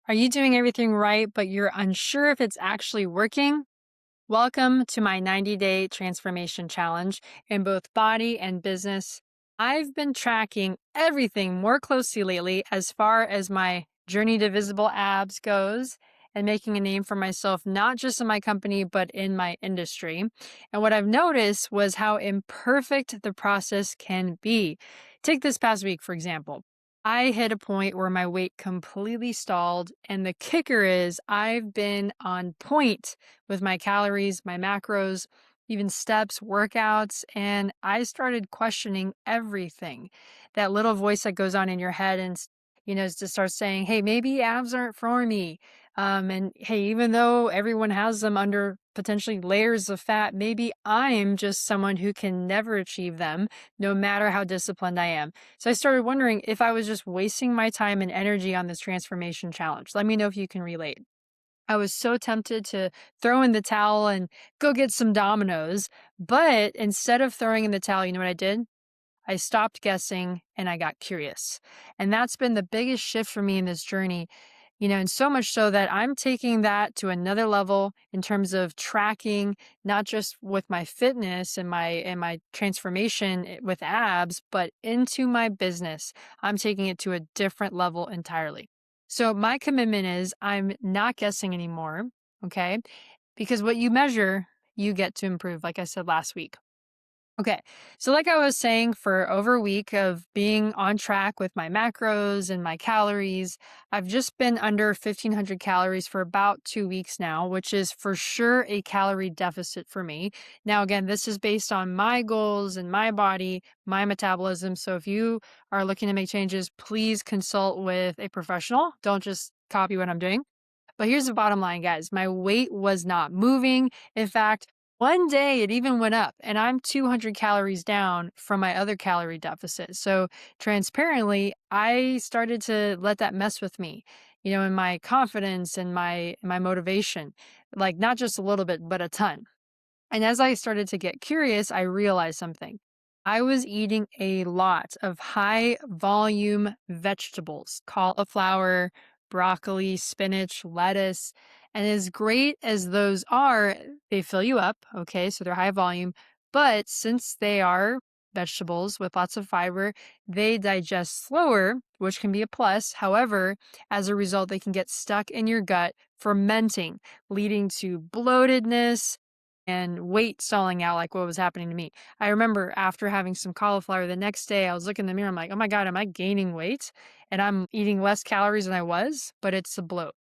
Are you doing everything right, but you're unsure if it's actually working? Welcome to my 90-day transformation challenge in both body and business. I've been tracking everything more closely lately as far as my journey to visible abs goes and making a name for myself, not just in my company, but in my industry. And what I've noticed was how imperfect the process can be. Take this past week, for example. I hit a point where my weight completely stalled. And the kicker is, I've been on point with my calories, my macros, even steps, workouts, and I started questioning everything. That little voice that goes on in your head and just starts saying, "Hey, maybe abs aren't for me." And hey, even though everyone has them under potentially layers of fat, maybe I'm just someone who can never achieve them, no matter how disciplined I am. So I started wondering if I was just wasting my time and energy on this transformation challenge. Let me know if you can relate. I was so tempted to throw in the towel and go get some Dominoes. But instead of throwing in the towel, you know what I did? I stopped guessing and I got curious. And that's been the biggest shift for me in this journey, and so much so that I'm taking that to another level in terms of tracking, not just with my fitness and my transformation with abs, but into my business. I'm taking it to a different level entirely. So my commitment is I'm not guessing anymore, okay? Because what you measure, you get to improve, like I said last week. Okay. So, like I was saying, for over a week of being on track with my macros and my calories, I've just been under 1,500 calories for about 2 weeks now, which is for sure a calorie deficit for me. Now, again, this is based on my goals and my body, my metabolism. So, if you are looking to make changes, please consult with a professional. Don't just copy what I'm doing. But here's the bottom line, guys. My weight was not moving. In fact, one day it even went up, and I'm 200 calories down from my other calorie deficit. So, transparently, I started to let that mess with me, in my confidence and my motivation, like not just a little bit, but a ton. And as I started to get curious, I realized something. I was eating a lot of high volume vegetables, cauliflower, broccoli, spinach, lettuce. And as great as those are, they fill you up. Okay. So they're high volume. But since they are vegetables with lots of fiber, they digest slower, which can be a plus. However, as a result, they can get stuck in your gut, fermenting, leading to bloatedness and weight stalling out like what was happening to me. I remember after having some cauliflower the next day, I was looking in the mirror. I'm like, oh my God, am I gaining weight? And I'm eating less calories than I was, but it's the bloat.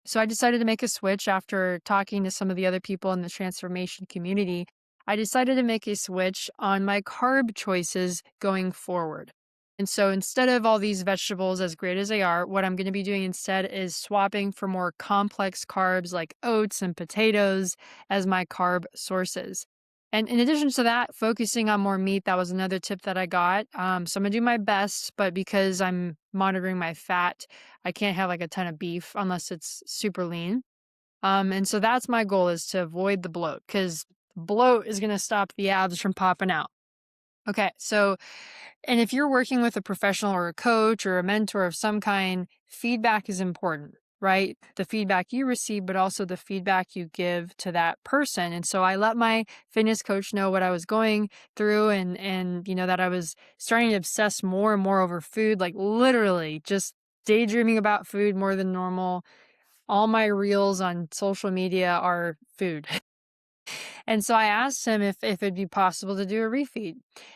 So I decided to make a switch after talking to some of the other people in the transformation community. I decided to make a switch on my carb choices going forward. And so instead of all these vegetables, as great as they are, what I'm going to be doing instead is swapping for more complex carbs like oats and potatoes as my carb sources. And in addition to that, focusing on more meat, that was another tip that I got. So I'm gonna do my best, but because I'm monitoring my fat, I can't have like a ton of beef unless it's super lean. And so that's my goal, is to avoid the bloat, because bloat is gonna stop the abs from popping out. Okay, so and if you're working with a professional or a coach or a mentor of some kind, feedback is important, right? The feedback you receive, but also the feedback you give to that person. And so I let my fitness coach know what I was going through, and that I was starting to obsess more and more over food, like literally just daydreaming about food more than normal. All my reels on social media are food. And so I asked him if it'd be possible to do a refeed.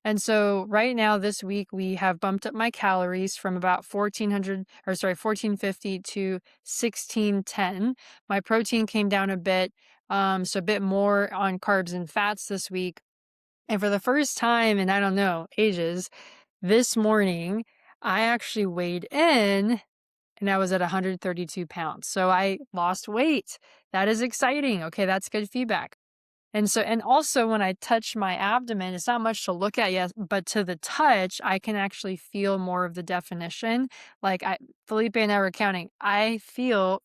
And so right now this week we have bumped up my calories from about 1450 to 1610. My protein came down a bit, so a bit more on carbs and fats this week. And for the first time in, I don't know, ages, this morning I actually weighed in and I was at 132 pounds. So I lost weight. That is exciting. Okay, that's good feedback. And also when I touch my abdomen, it's not much to look at yet, but to the touch, I can actually feel more of the definition. Like Felipe and I were counting, I feel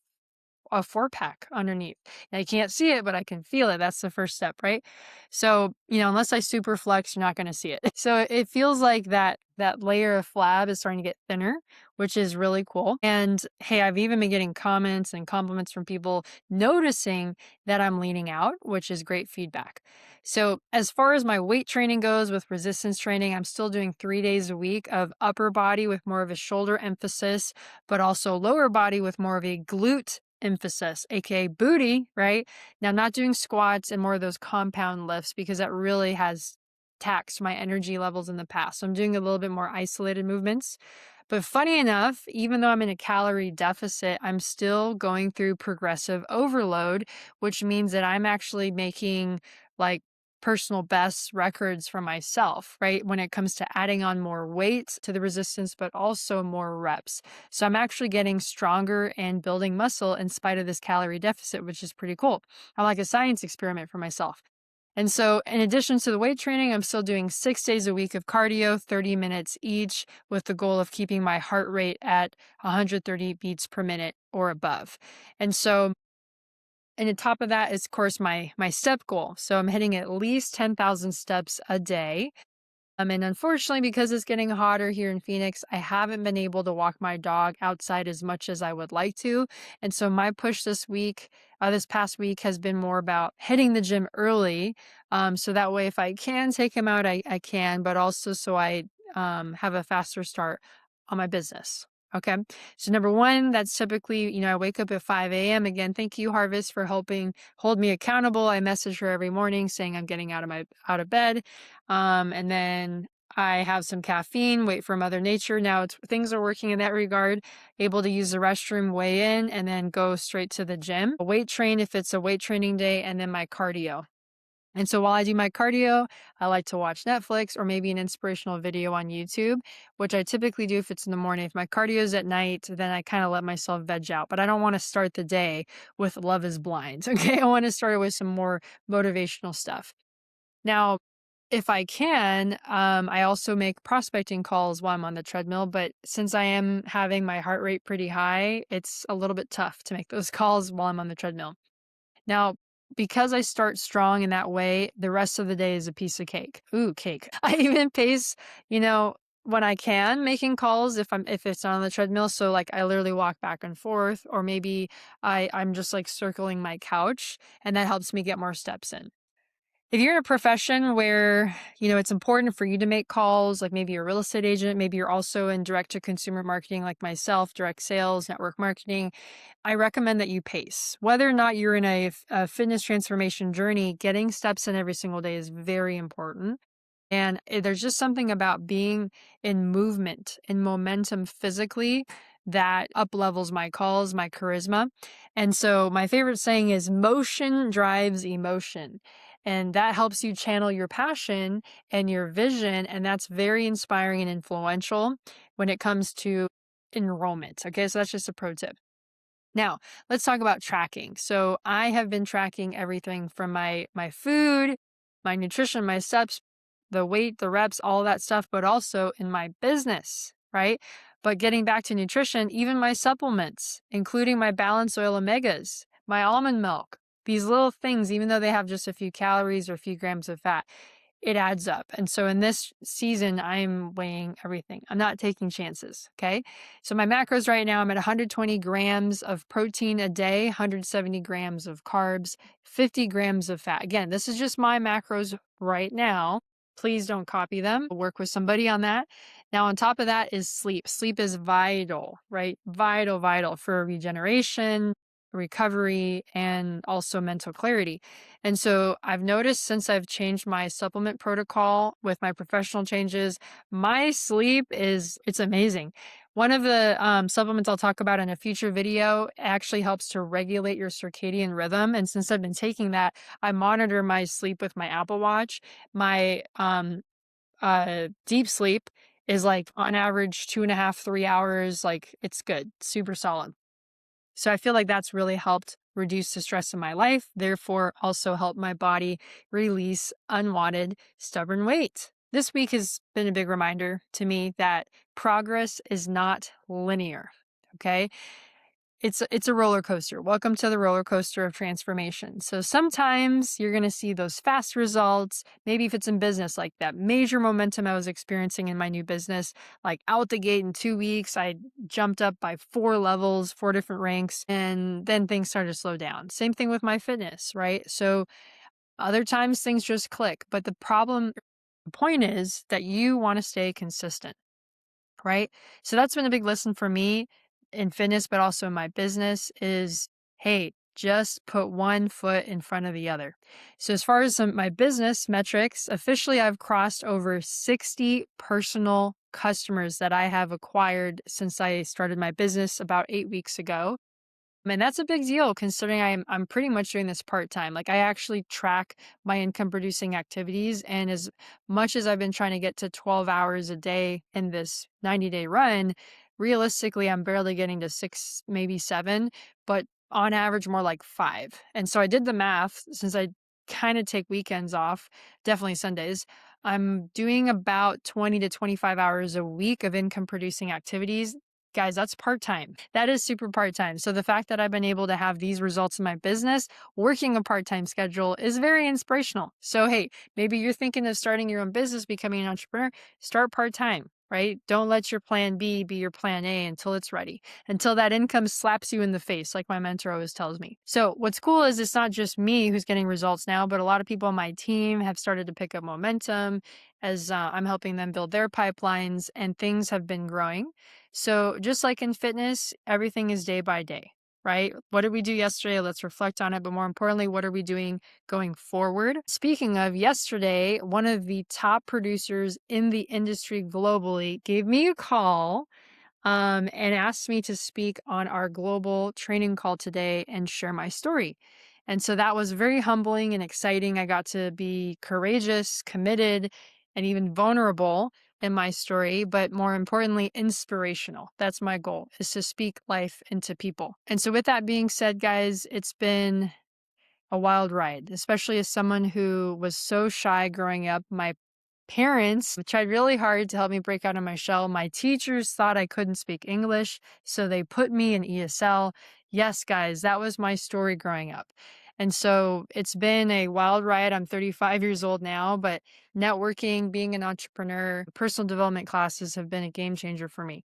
a 4-pack underneath. I can't see it, but I can feel it. That's the first step, right? So, unless I super flex, you're not going to see it. So it feels like that layer of flab is starting to get thinner, which is really cool. And hey, I've even been getting comments and compliments from people noticing that I'm leaning out, which is great feedback. So, as far as my weight training goes with resistance training, I'm still doing 3 days a week of upper body with more of a shoulder emphasis, but also lower body with more of a glute emphasis, aka booty, right? Now, I'm not doing squats and more of those compound lifts because that really has taxed my energy levels in the past. So, I'm doing a little bit more isolated movements. But funny enough, even though I'm in a calorie deficit, I'm still going through progressive overload, which means that I'm actually making like personal best records for myself, right? When it comes to adding on more weight to the resistance, but also more reps. So I'm actually getting stronger and building muscle in spite of this calorie deficit, which is pretty cool. I'm like a science experiment for myself. And so, in addition to the weight training, I'm still doing 6 days a week of cardio, 30 minutes each, with the goal of keeping my heart rate at 130 beats per minute or above. And so, and on top of that is, of course, my step goal. So I'm hitting at least 10,000 steps a day. And unfortunately, because it's getting hotter here in Phoenix, I haven't been able to walk my dog outside as much as I would like to. And so my push this past week has been more about hitting the gym early. So that way, if I can take him out, I can, but also so I have a faster start on my business. Okay. So number one, that's typically, I wake up at 5 a.m. Again, thank you, Harvest, for helping hold me accountable. I message her every morning saying I'm getting out of bed. And then I have some caffeine, wait for Mother Nature. Now things are working in that regard, able to use the restroom, weigh in, and then go straight to the gym. Weight train if it's a weight training day, and then my cardio. And so while I do my cardio, I like to watch Netflix or maybe an inspirational video on YouTube, which I typically do if it's in the morning. If my cardio is at night, then I kind of let myself veg out. But I don't want to start the day with Love is Blind. Okay. I want to start with some more motivational stuff. Now, if I can, I also make prospecting calls while I'm on the treadmill. But since I am having my heart rate pretty high, it's a little bit tough to make those calls while I'm on the treadmill. Now, because I start strong in that way, the rest of the day is a piece of cake. Ooh, cake. I even pace, when I can making calls if it's not on the treadmill. So like I literally walk back and forth, or maybe I'm just like circling my couch, and that helps me get more steps in. If you're in a profession where, it's important for you to make calls, like maybe you're a real estate agent, maybe you're also in direct to consumer marketing like myself, direct sales, network marketing, I recommend that you pace. Whether or not you're in a fitness transformation journey, getting steps in every single day is very important. And there's just something about being in movement, in momentum physically that up levels my calls, my charisma. And so my favorite saying is motion drives emotion. And that helps you channel your passion and your vision. And that's very inspiring and influential when it comes to enrollment. Okay, so that's just a pro tip. Now, let's talk about tracking. So I have been tracking everything from my food, my nutrition, my steps, the weight, the reps, all that stuff, but also in my business, right? But getting back to nutrition, even my supplements, including my Balance Oil Omegas, my almond milk, these little things, even though they have just a few calories or a few grams of fat, it adds up. And so in this season, I'm weighing everything. I'm not taking chances. Okay. So my macros right now, I'm at 120 grams of protein a day, 170 grams of carbs, 50 grams of fat. Again, this is just my macros right now. Please don't copy them. Work with somebody on that. Now, on top of that is sleep. Sleep is vital, right? Vital, vital for regeneration, recovery, and also mental clarity. And so I've noticed since I've changed my supplement protocol with my professional changes, my sleep it's amazing. One of the supplements I'll talk about in a future video actually helps to regulate your circadian rhythm. And since I've been taking that, I monitor my sleep with my Apple Watch. My deep sleep is like on average 2.5, 3 hours. Like it's good, super solid. So I feel like that's really helped reduce the stress in my life, therefore also help my body release unwanted stubborn weight. This week has been a big reminder to me that progress is not linear. Okay. it's a roller coaster. Welcome to the roller coaster of transformation. So sometimes you're going to see those fast results. Maybe if it's in business, like that major momentum I was experiencing in my new business, like out the gate in 2 weeks, I jumped up by 4 levels, 4 different ranks, and then things started to slow down. Same thing with my fitness, right? So other times things just click. But the point is that you want to stay consistent, right? So that's been a big lesson for me in fitness, but also in my business is, hey, just put one foot in front of the other. So as far as my business metrics, officially I've crossed over 60 personal customers that I have acquired since I started my business about 8 weeks ago. Man, that's a big deal considering I'm pretty much doing this part-time. Like I actually track my income producing activities, and as much as I've been trying to get to 12 hours a day in this 90-day run, realistically I'm barely getting to 6, maybe 7, but on average more like 5. And so I did the math since I kind of take weekends off, definitely Sundays. I'm doing about 20 to 25 hours a week of income producing activities. Guys, that's part-time. That is super part-time. So the fact that I've been able to have these results in my business, working a part-time schedule is very inspirational. So hey, maybe you're thinking of starting your own business, becoming an entrepreneur, start part-time, right? Don't let your plan B be your plan A until it's ready, until that income slaps you in the face, like my mentor always tells me. So what's cool is it's not just me who's getting results now, but a lot of people on my team have started to pick up momentum as I'm helping them build their pipelines, and things have been growing. So just like in fitness, everything is day by day, right? What did we do yesterday? Let's reflect on it. But more importantly, what are we doing going forward? Speaking of yesterday, one of the top producers in the industry globally gave me a call and asked me to speak on our global training call today and share my story. And so that was very humbling and exciting. I got to be courageous, committed, and even vulnerable in my story, but more importantly, inspirational. That's my goal, is to speak life into people. And so with that being said, guys, it's been a wild ride, especially as someone who was so shy growing up. My parents tried really hard to help me break out of my shell. My teachers thought I couldn't speak English, so they put me in ESL. Yes, guys, that was my story growing up. And so it's been a wild ride. I'm 35 years old now, but networking, being an entrepreneur, personal development classes have been a game changer for me.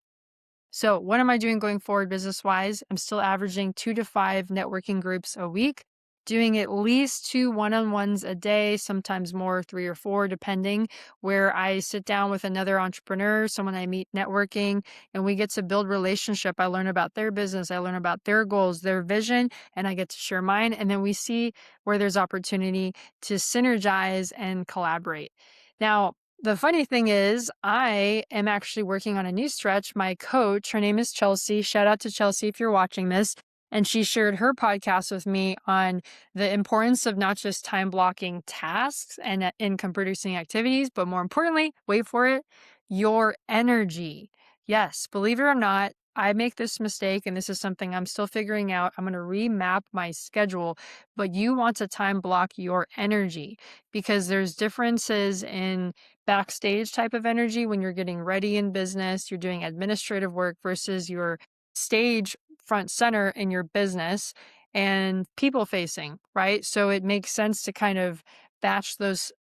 So what am I doing going forward business-wise? I'm still averaging 2 to 5 networking groups a week, doing at least 2 one-on-ones a day, sometimes more, 3 or 4, depending, where I sit down with another entrepreneur, someone I meet networking, and we get to build relationship. I learn about their business, I learn about their goals, their vision, and I get to share mine. And then we see where there's opportunity to synergize and collaborate. Now, the funny thing is, I am actually working on a new stretch. My coach, her name is Chelsea. Shout out to Chelsea if you're watching this. And she shared her podcast with me on the importance of not just time blocking tasks and income producing activities, but more importantly, wait for it, your energy. Yes, believe it or not, I make this mistake, and this is something I'm still figuring out. I'm going to remap my schedule, but you want to time block your energy because there's differences in backstage type of energy when you're getting ready in business, you're doing administrative work versus your stage front center in your business and people facing, right? So it makes sense to kind of batch those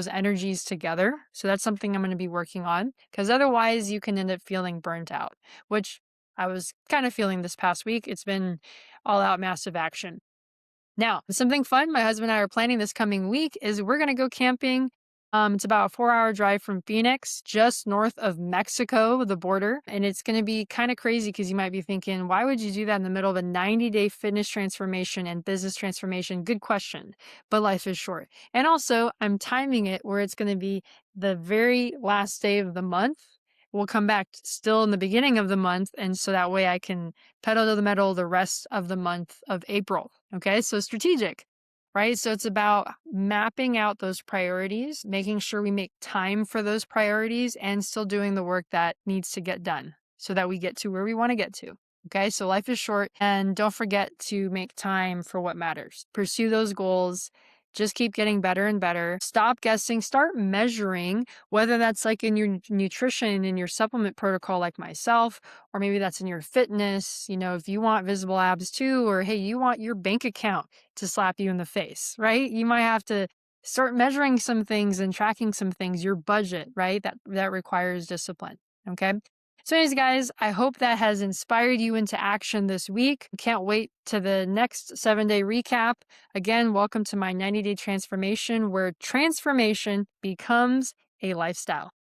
energies together. So that's something I'm going to be working on because otherwise you can end up feeling burnt out, which I was kind of feeling this past week. It's been all out massive action. Now, something fun my husband and I are planning this coming week is we're going to go camping. It's about a 4-hour drive from Phoenix, just north of Mexico, the border. And it's going to be kind of crazy because you might be thinking, why would you do that in the middle of a 90-day fitness transformation and business transformation? Good question, but life is short. And also, I'm timing it where it's going to be the very last day of the month. We'll come back still in the beginning of the month. And so that way I can pedal to the metal the rest of the month of April. Okay, so strategic, right? So it's about mapping out those priorities, making sure we make time for those priorities and still doing the work that needs to get done so that we get to where we want to get to. Okay, so life is short, and don't forget to make time for what matters. Pursue those goals, Just keep getting better and better. Stop guessing, start measuring, whether that's like in your nutrition, in your supplement protocol, like myself, or maybe that's in your fitness. If you want visible abs too, or hey, you want your bank account to slap you in the face, right? You might have to start measuring some things and tracking some things, your budget, right? That requires discipline. Okay. So, anyways, guys, I hope that has inspired you into action this week. Can't wait to the next 7-day recap. Again, welcome to my 90-day transformation, where transformation becomes a lifestyle.